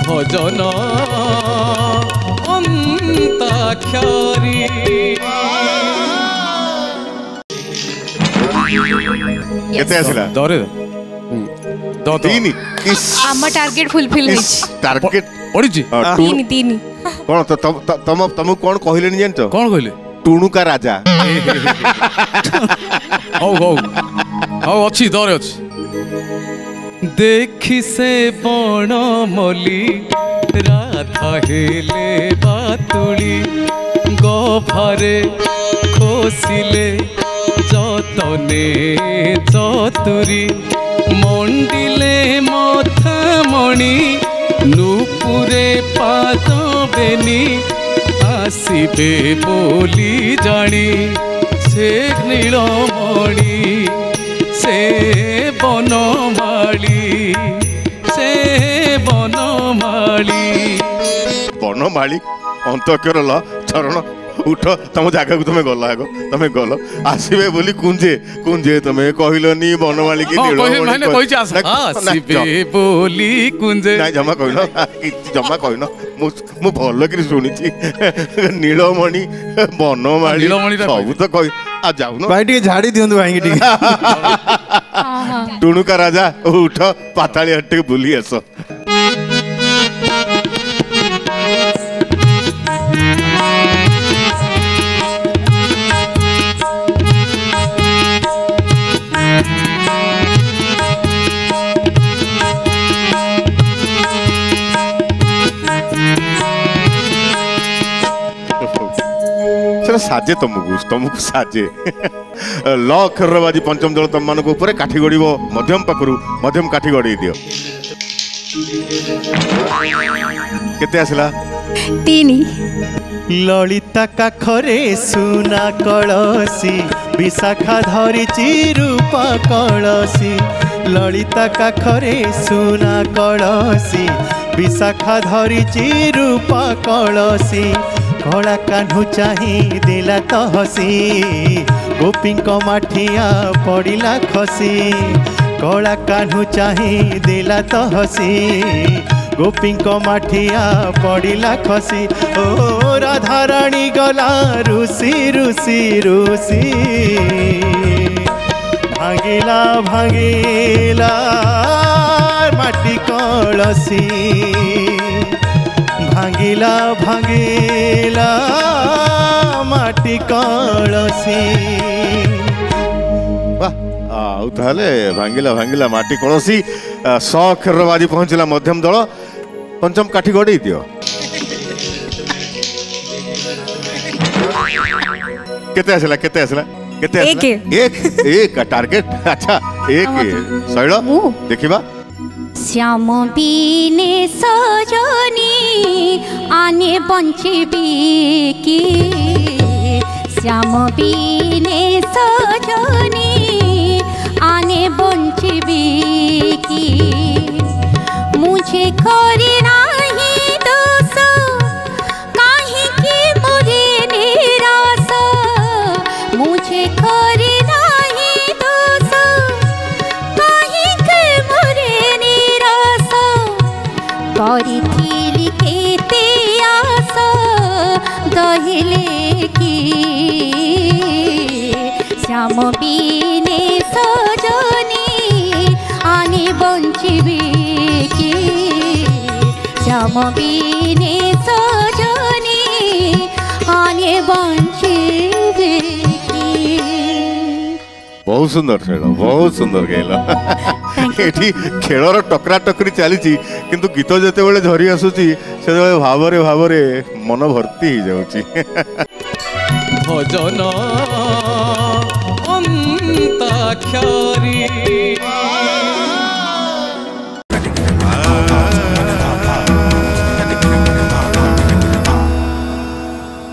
भजन अंताक्षरी केते आसिला दरे दो तीन इस आम टार्गेट फुलफिल टार्गेट पड़ी तीन तीन कौन तो तुम कौन कहले नहीं जानतो कौन कहले टुणु का राजा हौ हौ हौ अच्छी दरे अच्छी देखी से बण मली राधा हेले बातुली गभारे खोसिले जतने चतुरी मंडिले मथामणि नुपुरे पाद बेनी आसिबे बोली जानी से नीलमणि से बनमाली से बनमाली बनमाली अंतकर ल चरण उठ तुम जगह को तुम गल आग तुम गल आसबे बोली कुंजे कुंजे तुम कहलनी बनमाली की बोली कुंजे ना जमा कहन जमा कहन मु भल कि शुणी नीलमणि बनमाली सब तो कह आ जाऊन भाई टे झाड़ी दियंतु भाई टे टुणु का राजा उठ पाताली हट बुली आस साजे तुमको तुमको साजे ल अक्षरबाजी पंचम दल तुम मान ऊपर काठी गड़ब मध्यम पाखु मध्यम काठी गड़ी दियो केते आसला तीन ललिता काखरे सुना कलसी विशाखा धरिची रूप कलसी ललिता काखरे सुना कलसी विशाखा धरिची रूप कलसी कला कान्हू चाही देला तो हसी गोपी माठिया पड़िला खसी कला कान्हू चाही देला तो हसी गोपी माठिया पड़िला खसी ओ राधाराणी गला रुसी रुसी रुसी भांगिला भांगिला माटी कलसी भांगिला भांगिला माटी कलसी आउ ताले भांगिला भांगिला माटी कलसी सखरबाजी पहुंचला मध्यम दल पंचम काठी गड़ी दियो केते आसला केते आसला केते आसला एक एक टार्गेट अच्छा एक शैल देखिबा श्याम बीने सजनी आने बंचबी की श्याम बीने सजनी आने बंचबी की मुझे करे नाही दोष काहे की मोरे निराश मुझे करे नाही दोष काहे की मोरे निराश करिथिली केते आस दहिले की श्याम बीने सजनी आने बंचबी की श्याम बीने सजनी आने बंचबी की बहुत सुंदर खेल बहुत सुंदर खेल एठी खेलर टकरा टकरी चली किंतु गीत जिते बड़े झरी आसूची से भावरे भावरे मन भर्ती हो जाउची भजन अंताक्षरी